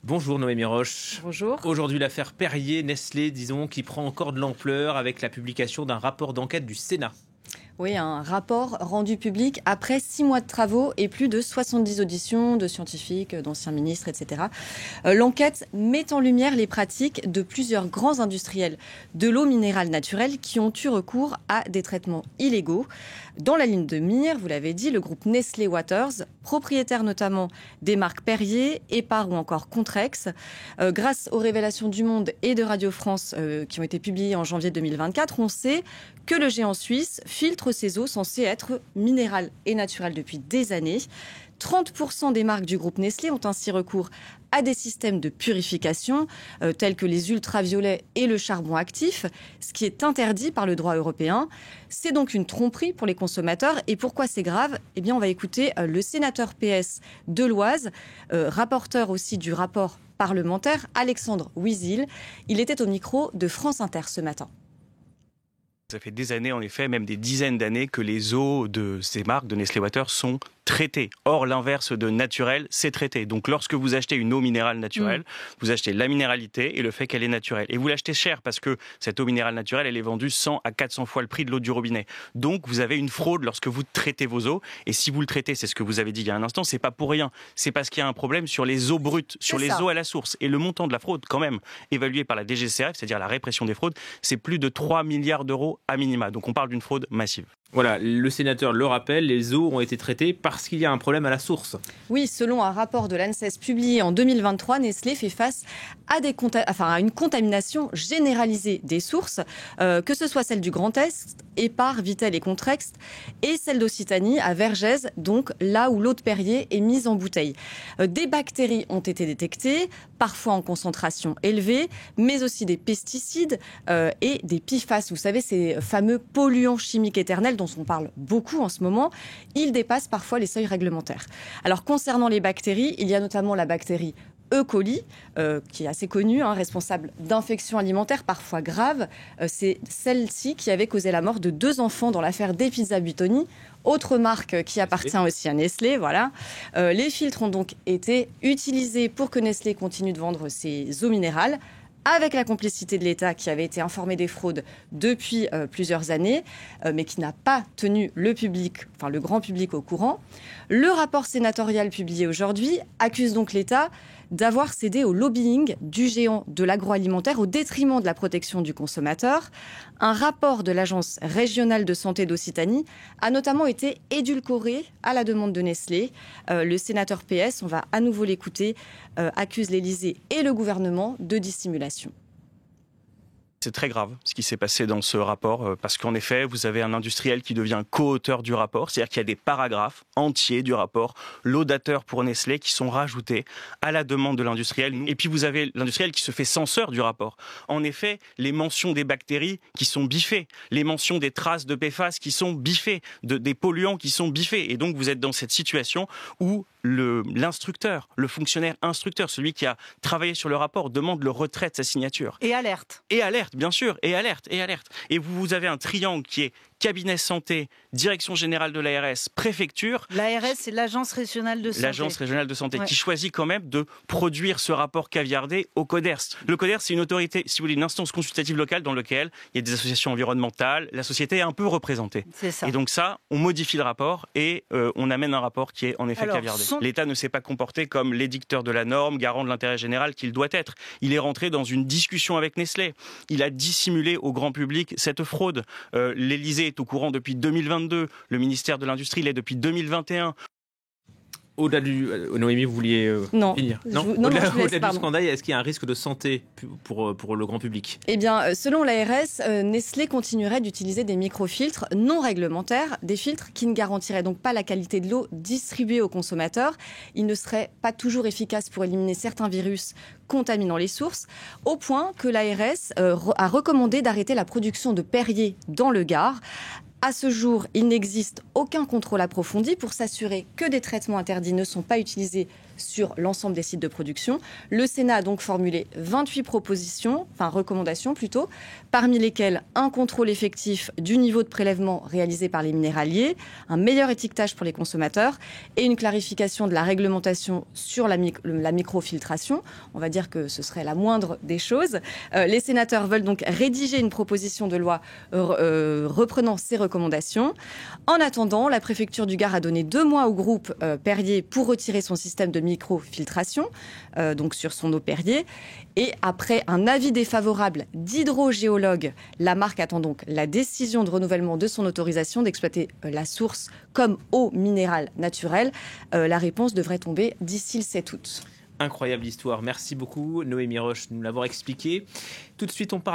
Bonjour Noémie Roche. Bonjour. Aujourd'hui, l'affaire Perrier, Nestlé, disons, qui prend encore de l'ampleur avec la publication d'un rapport d'enquête du Sénat. Oui, un rapport rendu public après 6 mois de travaux et plus de 70 auditions de scientifiques, d'anciens ministres, etc. L'enquête met en lumière les pratiques de plusieurs grands industriels de l'eau minérale naturelle qui ont eu recours à des traitements illégaux. Dans la ligne de mire, vous l'avez dit, le groupe Nestlé Waters, propriétaire notamment des marques Perrier, Épar ou encore Contrex. Grâce aux révélations du Monde et de Radio France qui ont été publiées en janvier 2024, on sait que le géant suisse filtre ces eaux censées être minérales et naturelles depuis des années. 30% des marques du groupe Nestlé ont ainsi recours à des systèmes de purification tels que les ultraviolets et le charbon actif, ce qui est interdit par le droit européen. C'est donc une tromperie pour les consommateurs. Et pourquoi c'est grave ? Eh bien, on va écouter le sénateur PS de l'Oise, rapporteur aussi du rapport parlementaire, Alexandre Wiesel. Il était au micro de France Inter ce matin. Ça fait des années, en effet, même des dizaines d'années, que les eaux de ces marques, de Nestlé Waters, sont traitées. Or, l'inverse de naturel, c'est traité. Donc, lorsque vous achetez une eau minérale naturelle, vous achetez la minéralité et le fait qu'elle est naturelle. Et vous l'achetez cher parce que cette eau minérale naturelle, elle est vendue 100 à 400 fois le prix de l'eau du robinet. Donc, vous avez une fraude lorsque vous traitez vos eaux. Et si vous le traitez, c'est ce que vous avez dit il y a un instant, c'est pas pour rien. C'est parce qu'il y a un problème sur les eaux brutes, sur les eaux à la source. Et le montant de la fraude, quand même, évalué par la DGCCRF, c'est-à-dire la répression des fraudes, c'est plus de 3 milliards d'euros à minima. Donc, on parle d'une fraude massive. Voilà, le sénateur le rappelle, les eaux ont été traitées parce qu'il y a un problème à la source. Oui, selon un rapport de l'ANSES publié en 2023, Nestlé fait face à une contamination généralisée des sources, que ce soit celle du Grand Est, Épar, Vittel et Contrex, et celle d'Occitanie à Vergès, donc là où l'eau de Perrier est mise en bouteille. Des bactéries ont été détectées, parfois en concentration élevée, mais aussi des pesticides et des PFAS. Vous savez, ces fameux polluants chimiques éternels dont on parle beaucoup en ce moment, ils dépassent parfois les seuils réglementaires. Alors concernant les bactéries, il y a notamment la bactérie E. coli, qui est assez connue, responsable d'infections alimentaires parfois graves. C'est celle-ci qui avait causé la mort de 2 enfants dans l'affaire des pizzas Buitoni, autre marque qui appartient aussi à Nestlé. Voilà. Les filtres ont donc été utilisés pour que Nestlé continue de vendre ses eaux minérales, avec la complicité de l'État qui avait été informé des fraudes depuis plusieurs années, mais qui n'a pas tenu le grand public au courant. Le rapport sénatorial publié aujourd'hui accuse donc l'État d'avoir cédé au lobbying du géant de l'agroalimentaire au détriment de la protection du consommateur. Un rapport de l'Agence régionale de santé d'Occitanie a notamment été édulcoré à la demande de Nestlé. Le sénateur PS, on va à nouveau l'écouter, accuse l'Élysée et le gouvernement de dissimulation. C'est très grave ce qui s'est passé dans ce rapport parce qu'en effet, vous avez un industriel qui devient co-auteur du rapport, c'est-à-dire qu'il y a des paragraphes entiers du rapport, laudateurs pour Nestlé, qui sont rajoutés à la demande de l'industriel. Et puis vous avez l'industriel qui se fait censeur du rapport. En effet, les mentions des bactéries qui sont biffées, les mentions des traces de PFAS qui sont biffées, des polluants qui sont biffés. Et donc vous êtes dans cette situation où l'instructeur, le fonctionnaire instructeur, celui qui a travaillé sur le rapport, demande le retrait de sa signature. Et alerte. Et alerte, bien sûr, et alerte. Et vous avez un triangle qui est cabinet santé, direction générale de l'ARS, préfecture. L'ARS, c'est l'Agence régionale de santé. L'Agence régionale de santé, ouais, qui choisit quand même de produire ce rapport caviardé au CODERST. Le CODERST, c'est une autorité, si vous voulez, une instance consultative locale dans laquelle il y a des associations environnementales, la société est un peu représentée. C'est ça. Et donc ça, on modifie le rapport et on amène un rapport qui est en effet caviardé. L'État ne s'est pas comporté comme l'édicteur de la norme, garant de l'intérêt général qu'il doit être. Il est rentré dans une discussion avec Nestlé. Il a dissimulé au grand public cette fraude. L'Élysée est au courant depuis 2022. Le ministère de l'Industrie l'est depuis 2021. Au-delà du... Noémie, vous vouliez finir ? Au-delà du scandale, est-ce qu'il y a un risque de santé pour le grand public ? Eh bien, selon l'ARS, Nestlé continuerait d'utiliser des microfiltres non réglementaires, des filtres qui ne garantiraient donc pas la qualité de l'eau distribuée aux consommateurs. Ils ne seraient pas toujours efficaces pour éliminer certains virus contaminant les sources, au point que l'ARS a recommandé d'arrêter la production de Perrier dans le Gard. À ce jour, il n'existe aucun contrôle approfondi pour s'assurer que des traitements interdits ne sont pas utilisés sur l'ensemble des sites de production. Le Sénat a donc formulé 28 recommandations plutôt, parmi lesquelles un contrôle effectif du niveau de prélèvement réalisé par les minéraliers, un meilleur étiquetage pour les consommateurs et une clarification de la réglementation sur la microfiltration. On va dire que ce serait la moindre des choses. Les sénateurs veulent donc rédiger une proposition de loi reprenant ces recommandations. En attendant, la préfecture du Gard a donné 2 mois au groupe Perrier pour retirer son système de microfiltration, donc sur son eau Perrier. Et après un avis défavorable d'hydrogéologue, la marque attend donc la décision de renouvellement de son autorisation d'exploiter la source comme eau minérale naturelle. La réponse devrait tomber d'ici le 7 août. Incroyable histoire. Merci beaucoup, Noémie Roche, de nous l'avoir expliqué. Tout de suite, on part